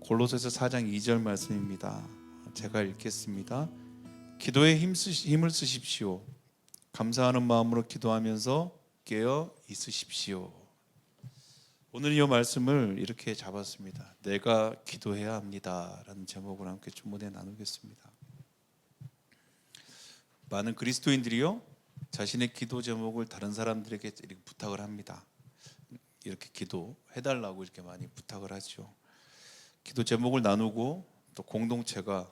골로새서 4장 2절 말씀입니다. 제가 읽겠습니다. 기도에 힘을 쓰십시오. 감사하는 마음으로 기도하면서 깨어 있으십시오. 오늘 이 말씀을 이렇게 잡았습니다. 내가 기도해야 합니다 라는 제목으로 함께 주문에 나누겠습니다. 많은 그리스도인들이요, 자신의 기도 제목을 다른 사람들에게 이렇게 부탁을 합니다. 이렇게 기도해달라고 이렇게 많이 부탁을 하죠. 기도 제목을 나누고 또 공동체가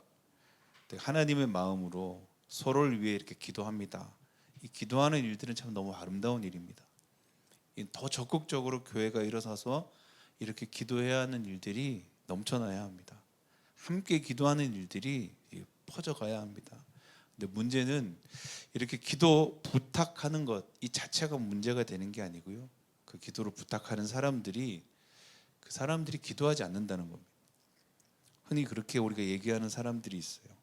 하나님의 마음으로 서로를 위해 이렇게 기도합니다. 이 기도하는 일들은 참 너무 아름다운 일입니다. 더 적극적으로 교회가 일어서서 이렇게 기도해야 하는 일들이 넘쳐나야 합니다. 함께 기도하는 일들이 퍼져가야 합니다. 근데 문제는 이렇게 기도 부탁하는 것 이 자체가 문제가 되는 게 아니고요, 그 기도를 부탁하는 사람들이 기도하지 않는다는 겁니다. 흔히 그렇게 우리가 얘기하는 사람들이 있어요.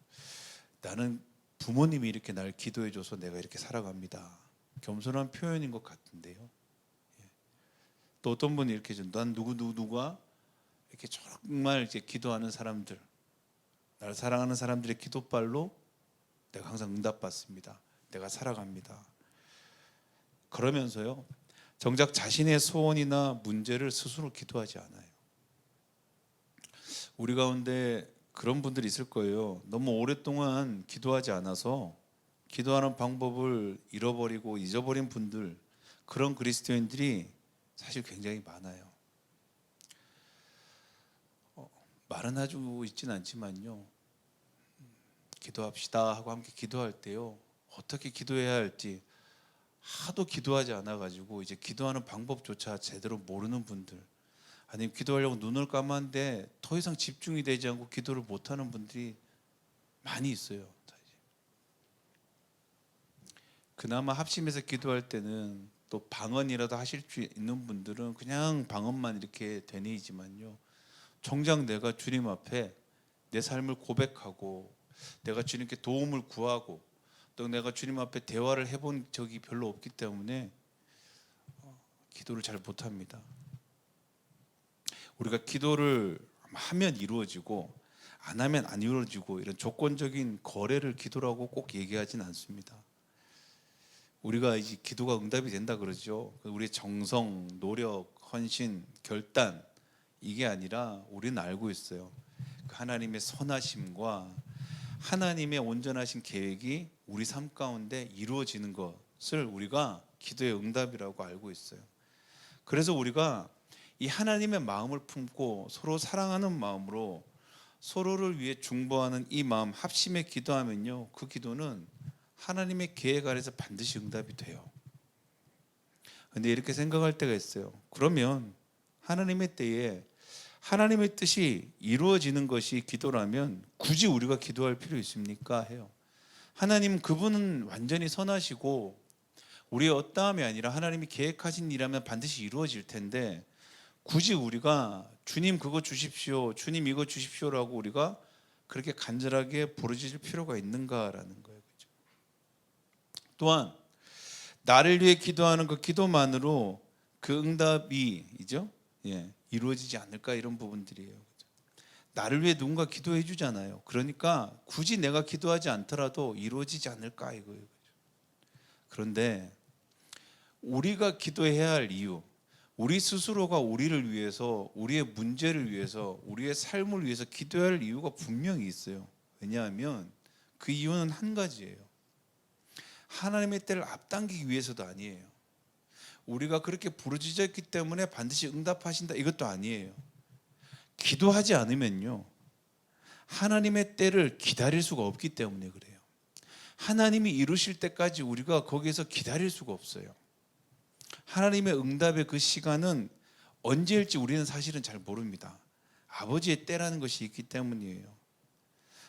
나는 부모님이 이렇게 날 기도해줘서 내가 이렇게 살아갑니다. 겸손한 표현인 것 같은데요. 또 어떤 분이 이렇게 난 누가 이렇게 정말 이제 기도하는 사람들, 나를 사랑하는 사람들의 기도발로 내가 항상 응답받습니다. 내가 살아갑니다. 그러면서요, 정작 자신의 소원이나 문제를 스스로 기도하지 않아요. 우리 가운데 그런 분들이 있을 거예요. 너무 오랫동안 기도하지 않아서 기도하는 방법을 잃어버리고 잊어버린 분들, 그런 그리스도인들이 사실 굉장히 많아요. 말은 하고 있지는 않지만요, 기도합시다 하고 함께 기도할 때요, 어떻게 기도해야 할지 하도 기도하지 않아가지고 이제 기도하는 방법조차 제대로 모르는 분들, 아니면 기도하려고 눈을 감았는데 더 이상 집중이 되지 않고 기도를 못하는 분들이 많이 있어요. 그나마 합심해서 기도할 때는 또 방언이라도 하실 수 있는 분들은 그냥 방언만 이렇게 되뇌이지만요, 정작 내가 주님 앞에 내 삶을 고백하고 내가 주님께 도움을 구하고 또 내가 주님 앞에 대화를 해본 적이 별로 없기 때문에 기도를 잘 못합니다. 우리가 기도를 하면 이루어지고 안 하면 안 이루어지고 이런 조건적인 거래를 기도라고 꼭 얘기하진 않습니다. 우리가 이제 기도가 응답이 된다 그러죠. 우리의 정성, 노력, 헌신, 결단, 이게 아니라 우리는 알고 있어요. 그 하나님의 선하심과 하나님의 온전하신 계획이 우리 삶 가운데 이루어지는 것을 우리가 기도의 응답이라고 알고 있어요. 그래서 우리가 이 하나님의 마음을 품고 서로 사랑하는 마음으로 서로를 위해 중보하는 이 마음 합심에 기도하면요, 그 기도는 하나님의 계획 아래서 반드시 응답이 돼요. 근데 이렇게 생각할 때가 있어요. 그러면 하나님의 때에 하나님의 뜻이 이루어지는 것이 기도라면 굳이 우리가 기도할 필요 있습니까? 해요. 하나님 그분은 완전히 선하시고 우리의 어떠함이 아니라 하나님이 계획하신 일이라면 반드시 이루어질 텐데 굳이 우리가 주님 그거 주십시오, 주님 이거 주십시오라고 우리가 그렇게 간절하게 부르짖을 필요가 있는가라는 거예요. 그렇죠? 또한 나를 위해 기도하는 그 기도만으로 그 응답이죠, 이루어지지 않을까, 이런 부분들이에요. 그렇죠? 나를 위해 누군가 기도해 주잖아요. 그러니까 굳이 내가 기도하지 않더라도 이루어지지 않을까 이거예요. 그렇죠? 그런데 우리가 기도해야 할 이유, 우리 스스로가 우리를 위해서, 우리의 문제를 위해서, 우리의 삶을 위해서 기도해야 할 이유가 분명히 있어요. 왜냐하면 그 이유는 한 가지예요. 하나님의 때를 앞당기기 위해서도 아니에요. 우리가 그렇게 부르짖었기 때문에 반드시 응답하신다, 이것도 아니에요. 기도하지 않으면요, 하나님의 때를 기다릴 수가 없기 때문에 그래요. 하나님이 이루실 때까지 우리가 거기에서 기다릴 수가 없어요. 하나님의 응답의 그 시간은 언제일지 우리는 사실은 잘 모릅니다. 아버지의 때라는 것이 있기 때문이에요.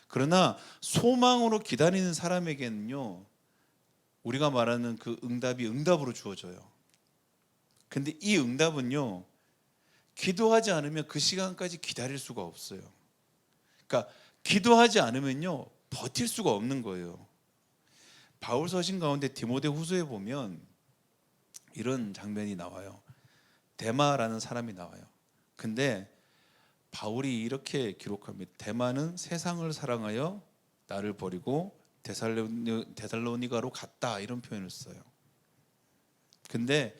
그러나 소망으로 기다리는 사람에게는요, 우리가 말하는 그 응답이 응답으로 주어져요. 근데 이 응답은요, 기도하지 않으면 그 시간까지 기다릴 수가 없어요. 그러니까 기도하지 않으면요, 버틸 수가 없는 거예요. 바울 서신 가운데 디모데후서에 보면 이런 장면이 나와요. 데마라는 사람이 나와요. 근데 바울이 이렇게 기록합니다. 데마는 세상을 사랑하여 나를 버리고 데살로니가로 갔다, 이런 표현을 써요. 근데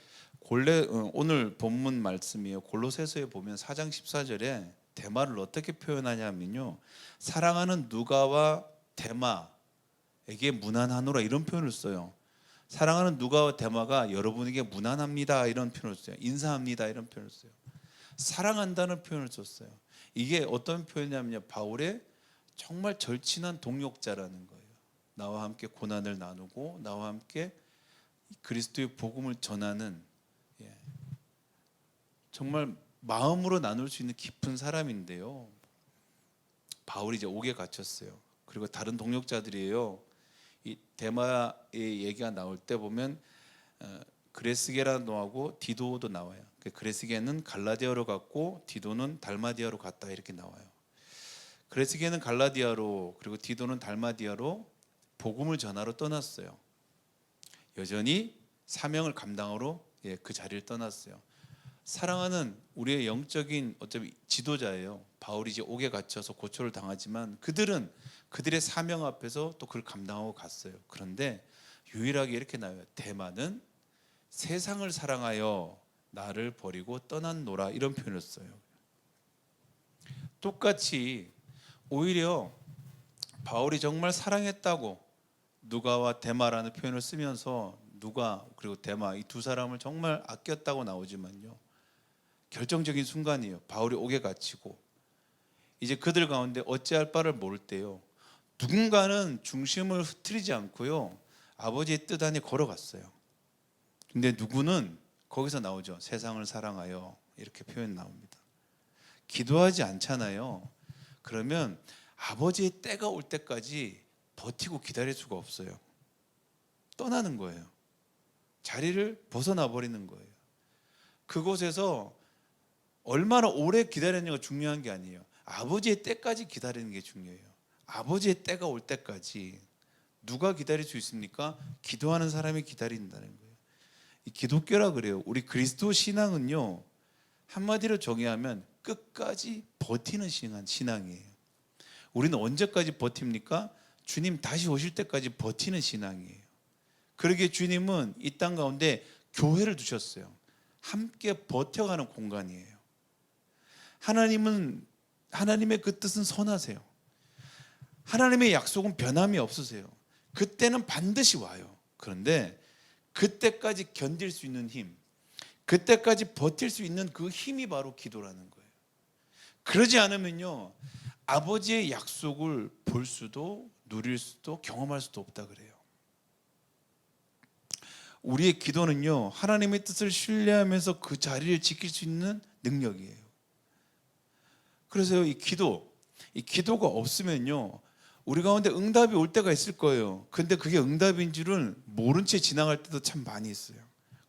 오늘 본문 말씀이에요. 골로새서에 보면 4장 14절에 데마를 어떻게 표현하냐면요, 사랑하는 누가와 데마에게 무난하노라, 이런 표현을 써요. 사랑하는 누가와 데마가 여러분에게 무난합니다, 이런 표현을 써요. 인사합니다, 이런 표현을 써요. 사랑한다는 표현을 썼어요. 이게 어떤 표현이냐면요, 바울의 정말 절친한 동역자라는 거예요. 나와 함께 고난을 나누고 나와 함께 그리스도의 복음을 전하는, 정말 마음으로 나눌 수 있는 깊은 사람인데요, 바울이 이제 옥에 갇혔어요. 그리고 다른 동역자들이에요. 이 데마의 얘기가 나올 때 보면 그레스게라노하고 디도도 나와요. 그레스게는 갈라디아로 갔고 디도는 달마디아로 갔다, 이렇게 나와요. 그레스게는 갈라디아로, 그리고 디도는 달마디아로 복음을 전하러 떠났어요. 여전히 사명을 감당하러 그 자리를 떠났어요. 사랑하는 우리의 영적인 어차피 지도자예요. 바울이 이제 옥에 갇혀서 고초를 당하지만 그들은 그들의 사명 앞에서 또 그걸 감당하고 갔어요. 그런데 유일하게 이렇게 나와요. 데마는 세상을 사랑하여 나를 버리고 떠났노라, 이런 표현을 써요. 똑같이 오히려 바울이 정말 사랑했다고 누가와 데마라는 표현을 쓰면서 누가 그리고 데마, 이 두 사람을 정말 아꼈다고 나오지만요, 결정적인 순간이에요. 바울이 옥에 갇히고 이제 그들 가운데 어찌할 바를 모를 때요, 누군가는 중심을 흐트리지 않고요, 아버지의 뜻 안에 걸어갔어요. 근데 누구는 거기서 나오죠. 세상을 사랑하여, 이렇게 표현 나옵니다. 기도하지 않잖아요. 그러면 아버지의 때가 올 때까지 버티고 기다릴 수가 없어요. 떠나는 거예요. 자리를 벗어나 버리는 거예요. 그곳에서 얼마나 오래 기다렸냐가 중요한 게 아니에요. 아버지의 때까지 기다리는 게 중요해요. 아버지의 때가 올 때까지. 누가 기다릴 수 있습니까? 기도하는 사람이 기다린다는 거예요. 이 기독교라 그래요. 우리 그리스도 신앙은요, 한마디로 정의하면 끝까지 버티는 신앙이에요. 우리는 언제까지 버팁니까? 주님 다시 오실 때까지 버티는 신앙이에요. 그러기에 주님은 이 땅 가운데 교회를 두셨어요. 함께 버텨가는 공간이에요. 하나님의 그 뜻은 선하세요. 하나님의 약속은 변함이 없으세요. 그때는 반드시 와요. 그런데 그때까지 견딜 수 있는 힘, 그때까지 버틸 수 있는 그 힘이 바로 기도라는 거예요. 그러지 않으면요, 아버지의 약속을 볼 수도 누릴 수도 경험할 수도 없다 그래요. 우리의 기도는요, 하나님의 뜻을 신뢰하면서 그 자리를 지킬 수 있는 능력이에요. 그래서 이 기도가 없으면요, 우리 가운데 응답이 올 때가 있을 거예요. 근데 그게 응답인 줄은 모른 채 지나갈 때도 참 많이 있어요.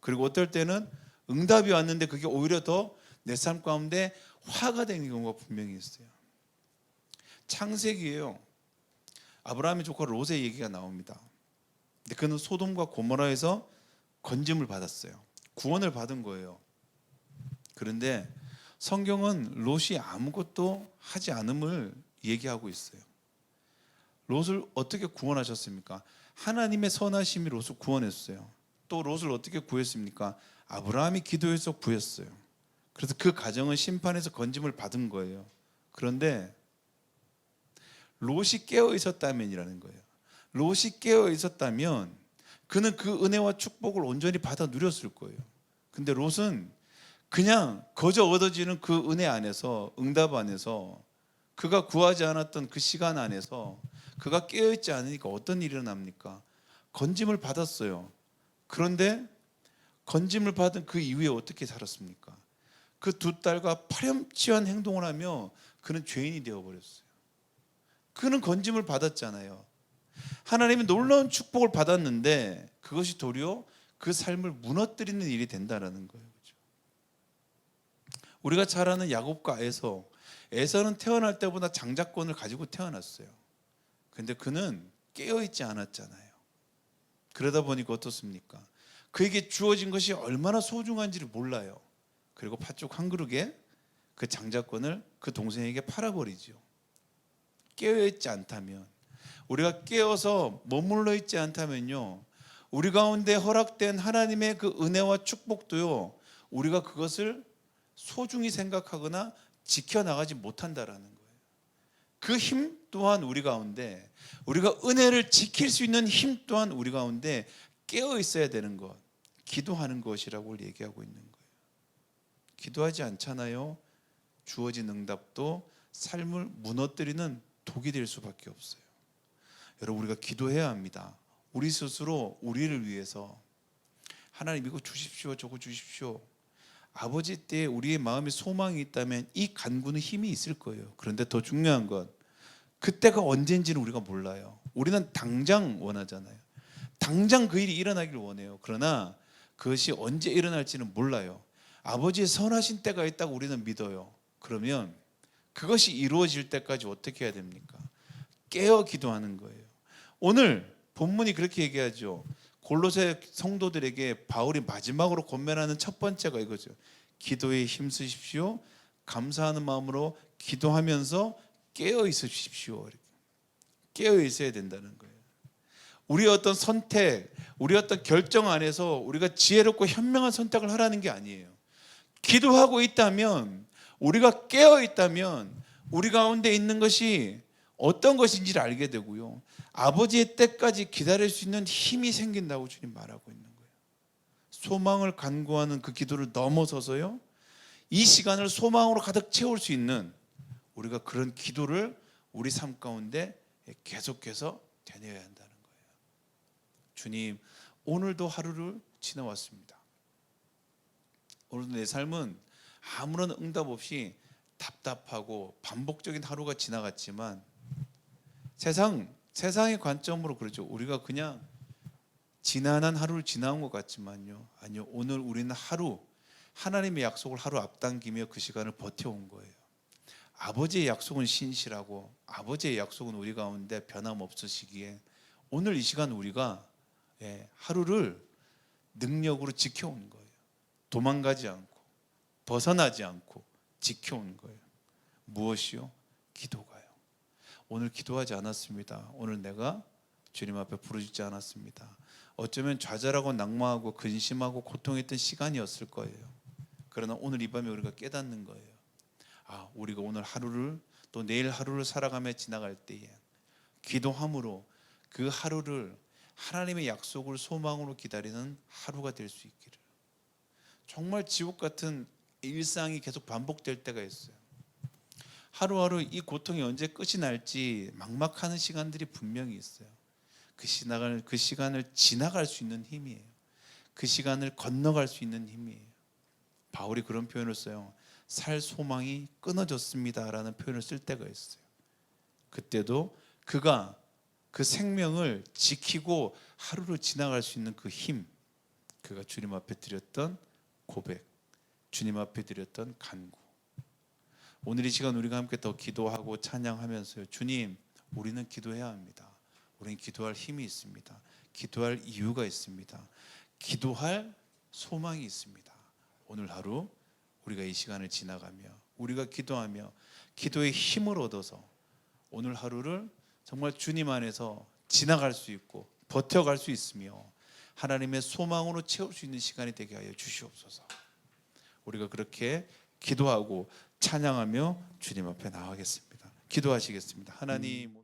그리고 어떨 때는 응답이 왔는데 그게 오히려 더 내 삶 가운데 화가 되는 경우가 분명히 있어요. 창세기에요, 아브라함의 조카 롯의 얘기가 나옵니다. 근데 그는 소돔과 고모라에서 건짐을 받았어요. 구원을 받은 거예요. 그런데 성경은 롯이 아무것도 하지 않음을 얘기하고 있어요. 롯을 어떻게 구원하셨습니까? 하나님의 선하심이 롯을 구원했어요. 또 롯을 어떻게 구했습니까? 아브라함이 기도해서 구했어요. 그래서 그 가정은 심판에서 건짐을 받은 거예요. 그런데 롯이 깨어 있었다면이라는 거예요. 롯이 깨어 있었다면 그는 그 은혜와 축복을 온전히 받아 누렸을 거예요. 근데 롯은 그냥 거저 얻어지는 그 은혜 안에서, 응답 안에서, 그가 구하지 않았던 그 시간 안에서 그가 깨어있지 않으니까 어떤 일이 일어납니까? 건짐을 받았어요. 그런데 건짐을 받은 그 이후에 어떻게 살았습니까? 그 두 딸과 파렴치한 행동을 하며 그는 죄인이 되어버렸어요. 그는 건짐을 받았잖아요. 하나님이 놀라운 축복을 받았는데 그것이 도리어 그 삶을 무너뜨리는 일이 된다는 거예요. 그렇죠? 우리가 잘 아는 야곱과 에서는 태어날 때보다 장자권을 가지고 태어났어요. 근데 그는 깨어있지 않았잖아요. 그러다 보니까 어떻습니까? 그에게 주어진 것이 얼마나 소중한지를 몰라요. 그리고 팥죽 한 그릇에 그 장자권을 그 동생에게 팔아버리죠. 깨어있지 않다면, 우리가 깨어서 머물러 있지 않다면요, 우리 가운데 허락된 하나님의 그 은혜와 축복도요, 우리가 그것을 소중히 생각하거나 지켜나가지 못한다라는 거예요. 그 힘 또한 우리 가운데, 우리가 은혜를 지킬 수 있는 힘 또한 우리 가운데 깨어 있어야 되는 것, 기도하는 것이라고 얘기하고 있는 거예요. 기도하지 않잖아요. 주어진 응답도 삶을 무너뜨리는 독이 될 수밖에 없어요. 여러분, 우리가 기도해야 합니다. 우리 스스로 우리를 위해서 하나님 이거 주십시오, 저거 주십시오. 아버지 때에 우리의 마음에 소망이 있다면 이 간구는 힘이 있을 거예요. 그런데 더 중요한 건 그때가 언제인지는 우리가 몰라요. 우리는 당장 원하잖아요. 당장 그 일이 일어나길 원해요. 그러나 그것이 언제 일어날지는 몰라요. 아버지의 선하신 때가 있다고 우리는 믿어요. 그러면 그것이 이루어질 때까지 어떻게 해야 됩니까? 깨어 기도하는 거예요. 오늘 본문이 그렇게 얘기하죠. 골로새 성도들에게 바울이 마지막으로 권면하는 첫 번째가 이거죠. 기도에 힘쓰십시오. 감사하는 마음으로 기도하면서 깨어 있으십시오. 깨어 있어야 된다는 거예요. 우리의 어떤 선택, 우리의 어떤 결정 안에서 우리가 지혜롭고 현명한 선택을 하라는 게 아니에요. 기도하고 있다면, 우리가 깨어 있다면 우리 가운데 있는 것이 어떤 것인지를 알게 되고요, 아버지의 때까지 기다릴 수 있는 힘이 생긴다고 주님 말하고 있는 거예요. 소망을 간구하는 그 기도를 넘어서서요, 이 시간을 소망으로 가득 채울 수 있는 우리가 그런 기도를 우리 삶 가운데 계속해서 되뇌어야 한다는 거예요. 주님, 오늘도 하루를 지나왔습니다. 오늘도 내 삶은 아무런 응답 없이 답답하고 반복적인 하루가 지나갔지만 세상의 관점으로 그렇죠. 우리가 그냥 지난한 하루를 지나온 것 같지만요, 아니요, 오늘 우리는 하루, 하나님의 약속을 하루 앞당기며 그 시간을 버텨온 거예요. 아버지의 약속은 신실하고 아버지의 약속은 우리 가운데 변함없으시기에 오늘 이 시간 우리가 하루를 능력으로 지켜온 거예요. 도망가지 않고 벗어나지 않고 지켜온 거예요. 무엇이요? 기도가요. 오늘 기도하지 않았습니다. 오늘 내가 주님 앞에 부르짖지 않았습니다. 어쩌면 좌절하고 낙망하고 근심하고 고통했던 시간이었을 거예요. 그러나 오늘 이 밤에 우리가 깨닫는 거예요. 우리가 오늘 하루를, 또 내일 하루를 살아가며 지나갈 때에 기도함으로 그 하루를 하나님의 약속을 소망으로 기다리는 하루가 될 수 있기를. 정말 지옥 같은 일상이 계속 반복될 때가 있어요. 하루하루 이 고통이 언제 끝이 날지 막막하는 시간들이 분명히 있어요. 그 시간을 지나갈 수 있는 힘이에요. 그 시간을 건너갈 수 있는 힘이에요. 바울이 그런 표현을 써요. 살 소망이 끊어졌습니다 라는 표현을 쓸 때가 있어요. 그때도 그가 그 생명을 지키고 하루를 지나갈 수 있는 그 힘, 그가 주님 앞에 드렸던 고백, 주님 앞에 드렸던 간구. 오늘 이 시간 우리가 함께 더 기도하고 찬양하면서요, 주님, 우리는 기도해야 합니다. 우리는 기도할 힘이 있습니다. 기도할 이유가 있습니다. 기도할 소망이 있습니다. 오늘 하루 우리가 이 시간을 지나가며 우리가 기도하며 기도의 힘을 얻어서 오늘 하루를 정말 주님 안에서 지나갈 수 있고 버텨갈 수 있으며 하나님의 소망으로 채울 수 있는 시간이 되게 하여 주시옵소서. 우리가 그렇게 기도하고 찬양하며 주님 앞에 나가겠습니다. 기도하시겠습니다. 하나님,